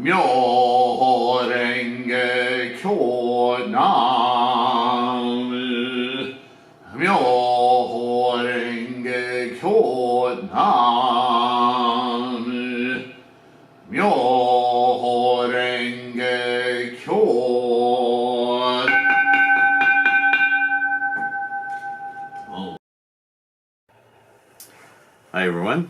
nammyohorengekyo, nammyohorengekyo, nammyohorengekyo. Hi everyone.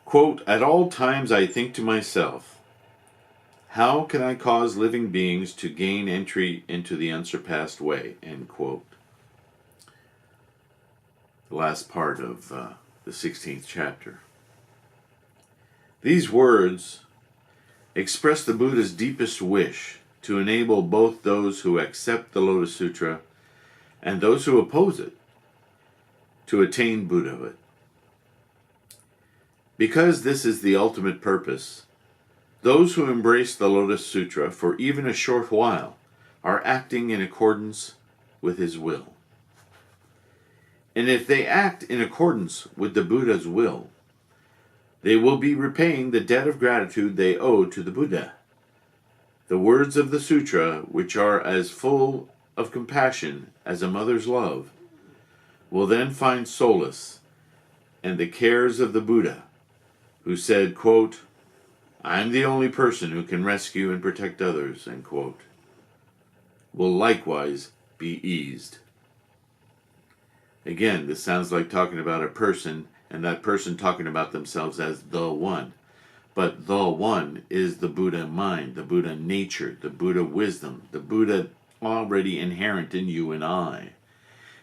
Quote, "At all times I think to myself, how can I cause living beings to gain entry into the unsurpassed way?" End quote. The last part of the 16th chapter. These words express the Buddha's deepest wish to enable both those who accept the Lotus Sutra and those who oppose it to attain Buddhahood. Because this is the ultimate purpose, those who embrace the Lotus Sutra for even a short while are acting in accordance with his will. And if they act in accordance with the Buddha's will, they will be repaying the debt of gratitude they owe to the Buddha. The words of the sutra, which are as full of compassion as a mother's love, will then find solace in the cares of the Buddha, who said, quote, "I'm the only person who can rescue and protect others," end quote, will likewise be eased. Again, this sounds like talking about a person, and that person talking about themselves as the one. But the one is the Buddha mind, the Buddha nature, the Buddha wisdom, the Buddha already inherent in you and I.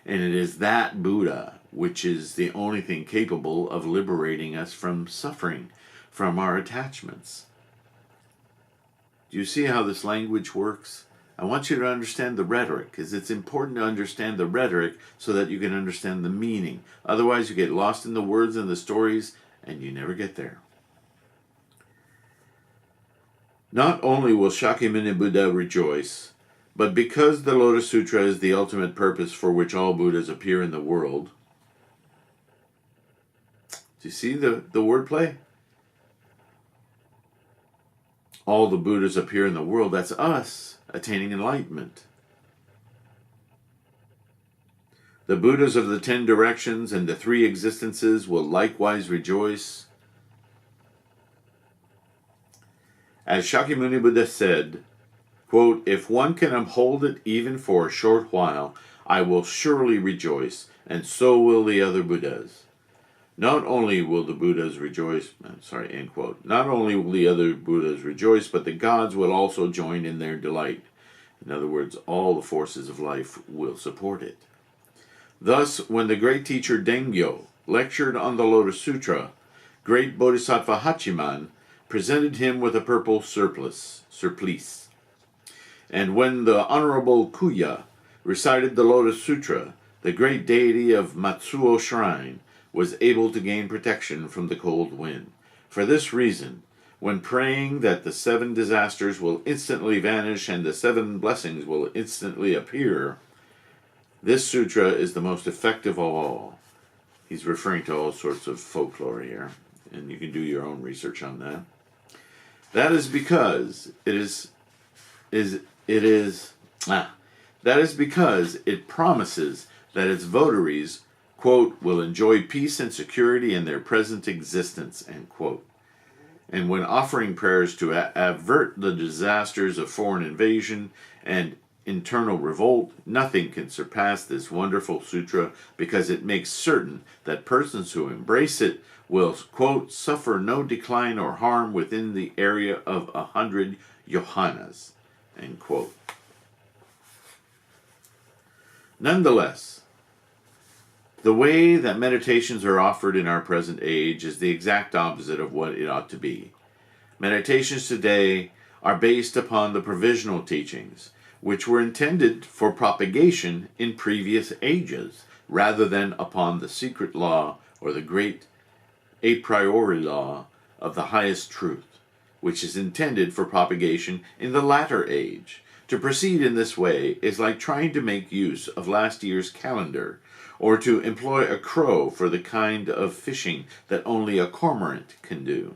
And it is that Buddha which is the only thing capable of liberating us from suffering, from our attachments. Do you see how this language works? I want you to understand the rhetoric, because it's important to understand the rhetoric so that you can understand the meaning. Otherwise, you get lost in the words and the stories, and you never get there. Not only will Shakyamuni Buddha rejoice, but because the Lotus Sutra is the ultimate purpose for which all Buddhas appear in the world. Do you see the wordplay? All the Buddhas appear in the world, that's us attaining enlightenment. The Buddhas of the 10 directions and the 3 existences will likewise rejoice. As Shakyamuni Buddha said, quote, "If one can uphold it even for a short while, I will surely rejoice, and so will the other Buddhas. Not only will the Buddhas rejoice," end quote, "not only will the other Buddhas rejoice, but the gods will also join in their delight." In other words, all the forces of life will support it. Thus, when the great teacher Dengyo lectured on the Lotus Sutra, great Bodhisattva Hachiman presented him with a purple surplice. And when the Honorable Kuya recited the Lotus Sutra, the great deity of Matsuo Shrine was able to gain protection from the cold wind. For this reason, when praying that the 7 disasters will instantly vanish and the 7 blessings will instantly appear, this sutra is the most effective of all. He's referring to all sorts of folklore here, and you can do your own research on that. That is because it promises that its votaries, quote, "will enjoy peace and security in their present existence," end quote. And when offering prayers to avert the disasters of foreign invasion and internal revolt, nothing can surpass this wonderful sutra, because it makes certain that persons who embrace it will, quote, "suffer no decline or harm within the area of 100 yohanas," end quote. Nonetheless, the way that meditations are offered in our present age is the exact opposite of what it ought to be. Meditations today are based upon the provisional teachings, which were intended for propagation in previous ages, rather than upon the secret law or the great a priori law of the highest truth, which is intended for propagation in the latter age. To proceed in this way is like trying to make use of last year's calendar, or to employ a crow for the kind of fishing that only a cormorant can do.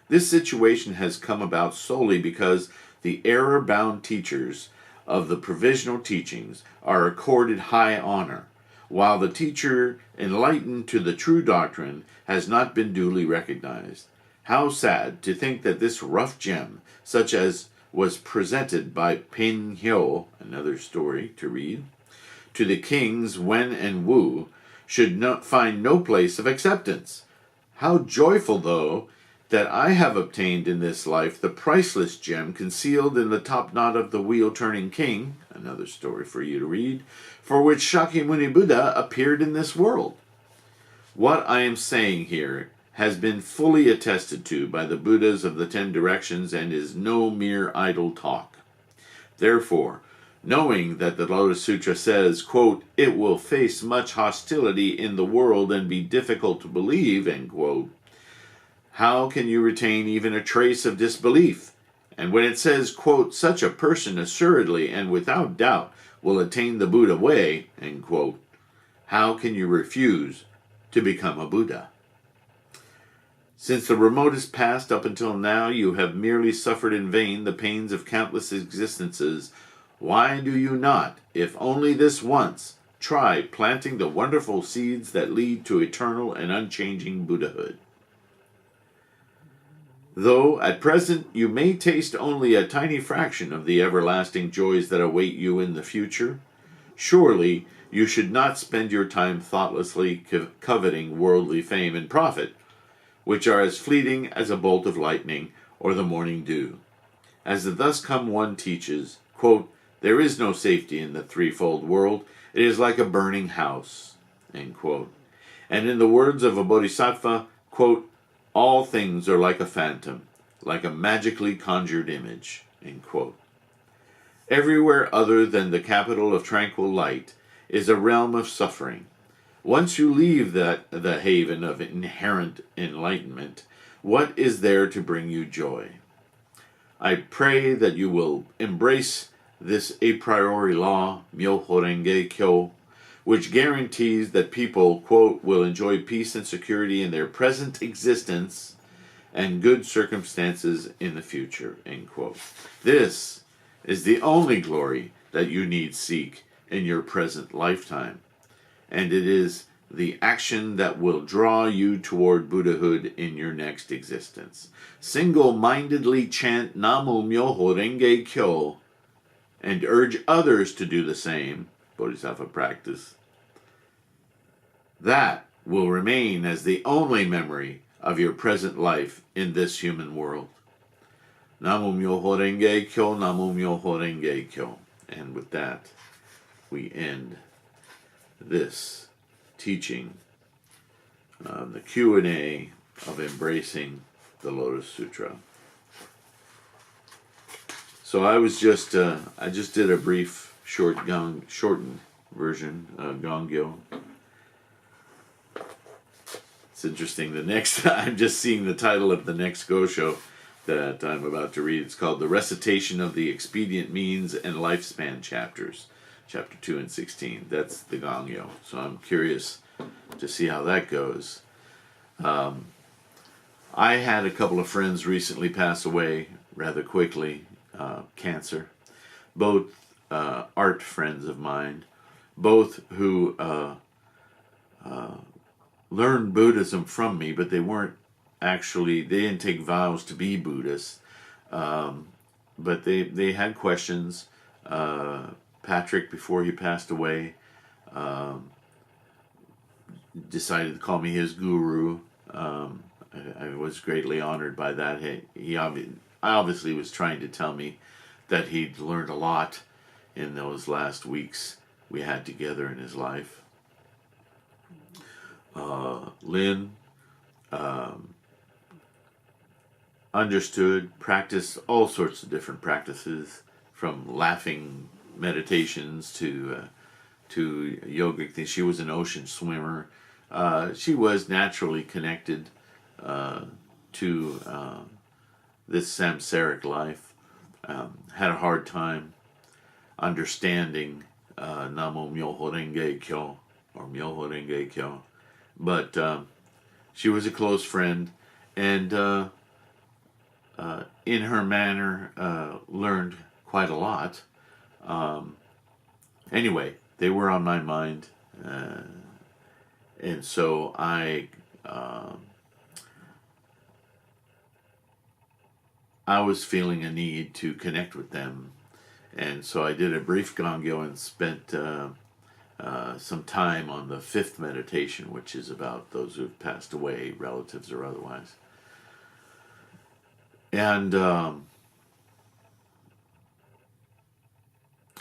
This situation has come about solely because the error-bound teachers of the provisional teachings are accorded high honor, while the teacher enlightened to the true doctrine has not been duly recognized. How sad to think that this rough gem, such as was presented by Pin Hyo, another story to read, to the kings Wen and Wu, should find no place of acceptance. How joyful, though, that I have obtained in this life the priceless gem concealed in the top knot of the wheel-turning king, another story for you to read, for which Shakyamuni Buddha appeared in this world. What I am saying here has been fully attested to by the Buddhas of the 10 directions and is no mere idle talk. Therefore, knowing that the Lotus Sutra says, quote, "It will face much hostility in the world and be difficult to believe," end quote, how can you retain even a trace of disbelief? And when it says, quote, "Such a person assuredly and without doubt will attain the Buddha way," end quote, how can you refuse to become a Buddha? Since the remotest past up until now you have merely suffered in vain the pains of countless existences, why do you not, if only this once, try planting the wonderful seeds that lead to eternal and unchanging Buddhahood? Though at present you may taste only a tiny fraction of the everlasting joys that await you in the future, surely you should not spend your time thoughtlessly coveting worldly fame and profit, which are as fleeting as a bolt of lightning or the morning dew. As the Thus Come One teaches, quote, "There is no safety in the threefold world. It is like a burning house," end quote. And in the words of a bodhisattva, quote, "All things are like a phantom, like a magically conjured image," end quote. Everywhere other than the capital of tranquil light is a realm of suffering. Once you leave the haven of inherent enlightenment, what is there to bring you joy? I pray that you will embrace this a priori law, nammyohorengekyo, which guarantees that people, quote, "will enjoy peace and security in their present existence and good circumstances in the future," end quote. This is the only glory that you need seek in your present lifetime, and it is the action that will draw you toward Buddhahood in your next existence. Single-mindedly chant nammyohorengekyo and urge others to do the same, Bodhisattva practice. That will remain as the only memory of your present life in this human world. Nammyohorengekyo, nammyohorengekyo. And with that, we end this teaching, the Q&A of embracing the Lotus Sutra. So I just did a brief shortened version of Gongyo. It's interesting. I'm just seeing the title of the next Gosho that I'm about to read. It's called The Recitation of the Expedient Means and Lifespan Chapters, Chapter 2 and 16. That's the Gongyo. So I'm curious to see how that goes. I had a couple of friends recently pass away rather quickly, cancer. Both art friends of mine, both who learned Buddhism from me, but they didn't take vows to be Buddhists, but they had questions. Patrick, before he passed away, decided to call me his guru. I was greatly honored by that. I obviously was trying to tell me that he'd learned a lot in those last weeks we had together in his life. Lynn understood, practiced all sorts of different practices, from laughing meditations to yogic things. She was an ocean swimmer. She was naturally connected to this samsaric life. Had a hard time understanding nammyohorengekyo or myohorengekyo, but she was a close friend, and in her manner, learned quite a lot. Anyway, they were on my mind, and so I was feeling a need to connect with them, and so I did a brief gongyo and spent some time on the fifth meditation, which is about those who've passed away, relatives or otherwise. And I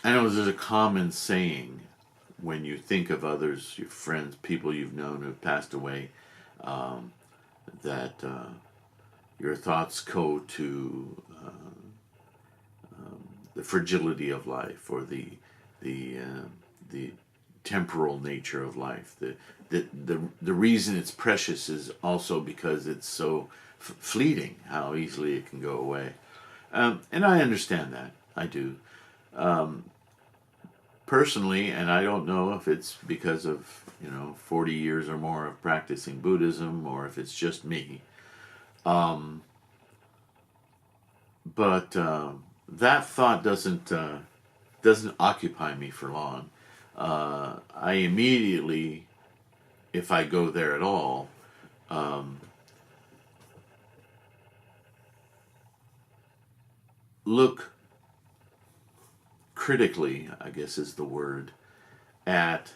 know there's a common saying when you think of others, your friends, people you've known who've passed away, that your thoughts go to the fragility of life, or the temporal nature of life. The reason it's precious is also because it's so fleeting, how easily it can go away. And I understand that. I do. Personally, and I don't know if it's because of 40 years or more of practicing Buddhism, or if it's just me, but that thought doesn't occupy me for long. I immediately, if I go there at all, look critically, I guess is the word, at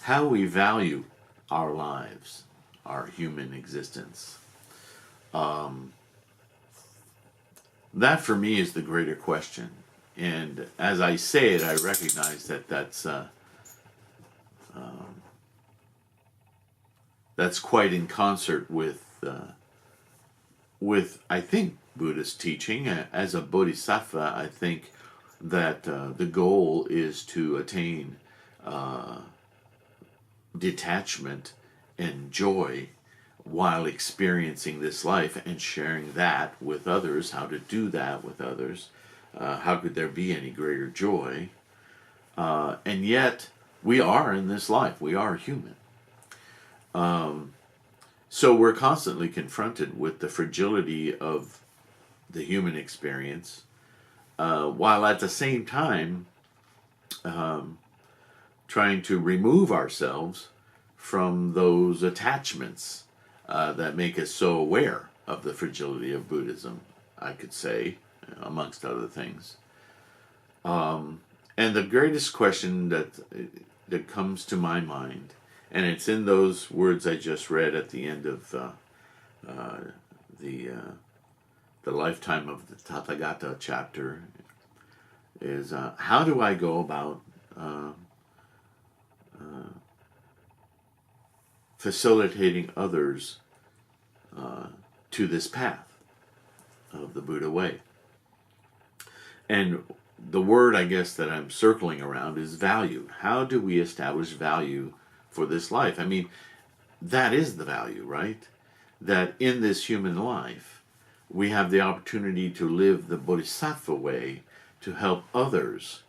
how we value our lives, our human existence. That for me is the greater question. And as I say it, I recognize that that's quite in concert with I think Buddhist teaching. As a bodhisattva, I think that the goal is to attain detachment and joy while experiencing this life and sharing that with others. How to do that with others. How could there be any greater joy? And yet, we are in this life. We are human. So we're constantly confronted with the fragility of the human experience, while at the same time trying to remove ourselves from those attachments that make us so aware of the fragility of Buddhism, I could say, amongst other things. And the greatest question that comes to my mind, and it's in those words I just read at the end of the lifetime of the Tathagata chapter, is how do I go about facilitating others to this path of the Buddha way? And the word, I guess, that I'm circling around is value. How do we establish value for this life? I mean, that is the value, right? That in this human life, we have the opportunity to live the bodhisattva way to help others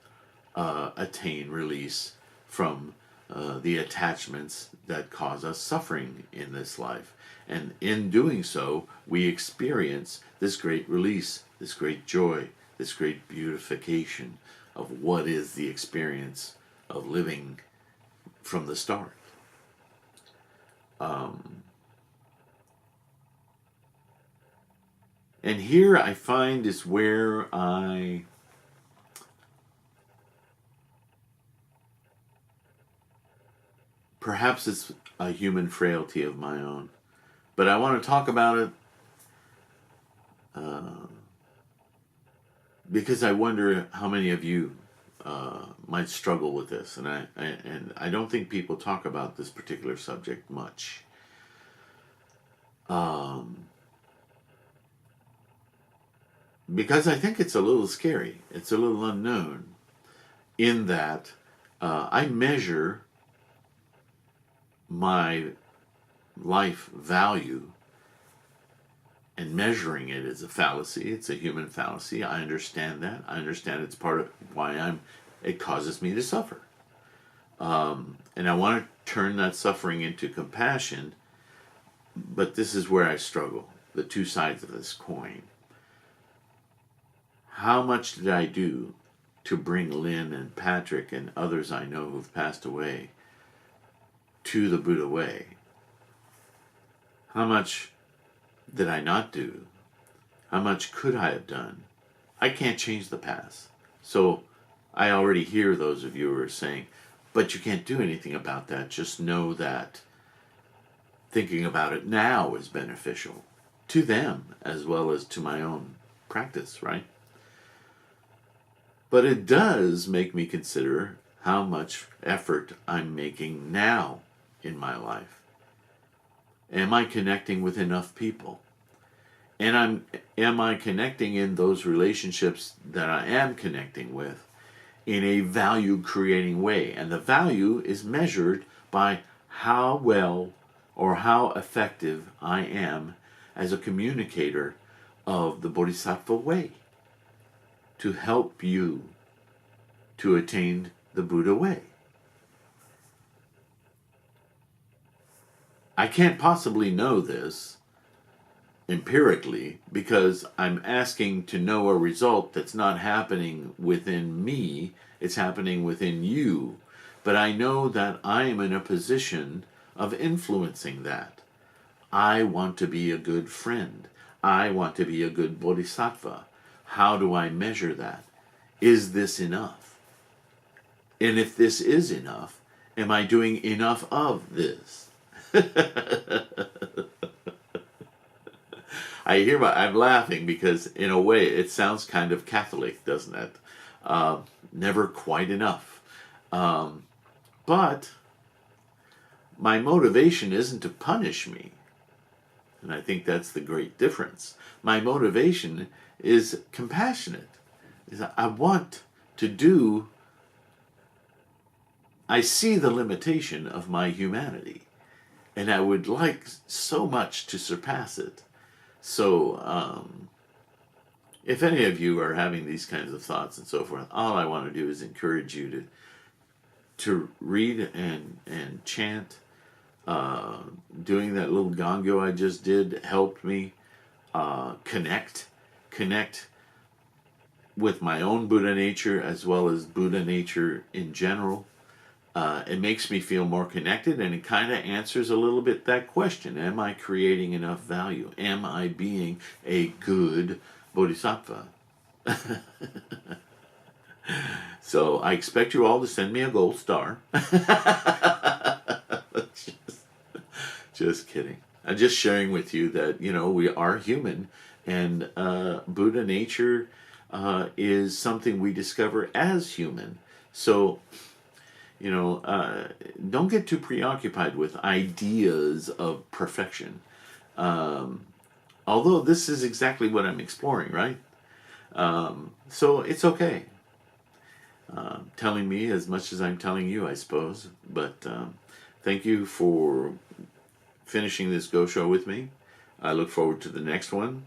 attain release from the attachments that cause us suffering in this life. And in doing so, we experience this great release, this great joy, this great beautification of what is the experience of living from the start. And here I find is where perhaps it's a human frailty of my own, but I want to talk about it because I wonder how many of you might struggle with this, and I don't think people talk about this particular subject much. Because I think it's a little scary. It's a little unknown in that I measure my life value, and measuring it is a fallacy. It's a human fallacy. I understand that. I understand it's part of why it causes me to suffer. And I want to turn that suffering into compassion, but this is where I struggle. the two sides of this coin. How much did I do to bring Lynn and Patrick and others I know who've passed away to the Buddha way? How much did I not do? How much could I have done? I can't change the past. So I already hear those of you who are saying, but you can't do anything about that. Just know that thinking about it now is beneficial to them as well as to my own practice, right? But it does make me consider how much effort I'm making now in my life. Am I connecting with enough people? And am I connecting in those relationships that I am connecting with in a value-creating way? And the value is measured by how well or how effective I am as a communicator of the Bodhisattva way to help you to attain the Buddha way. I can't possibly know this empirically because I'm asking to know a result that's not happening within me, it's happening within you. But I know that I am in a position of influencing that. I want to be a good friend. I want to be a good bodhisattva. How do I measure that? Is this enough? And if this is enough, am I doing enough of this? I'm laughing because in a way it sounds kind of Catholic, doesn't it? Never quite enough. But my motivation isn't to punish me. And I think that's the great difference. My motivation is compassionate. I want to do, I see the limitation of my humanity, and I would like so much to surpass it. So, if any of you are having these kinds of thoughts and so forth, all I want to do is encourage you to read and chant. Doing that little gongyo I just did helped me connect with my own Buddha nature as well as Buddha nature in general. It makes me feel more connected, and it kind of answers a little bit that question. Am I creating enough value? Am I being a good bodhisattva? So I expect you all to send me a gold star. Just kidding. I'm just sharing with you that, we are human, and Buddha nature is something we discover as human. So, don't get too preoccupied with ideas of perfection. Although this is exactly what I'm exploring, right? So it's okay. Telling me as much as I'm telling you, I suppose. But thank you for finishing this Go Show with me. I look forward to the next one.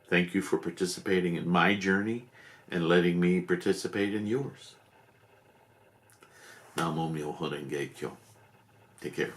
Thank you for participating in my journey and letting me participate in yours. Nammyohorengekyo. Take care.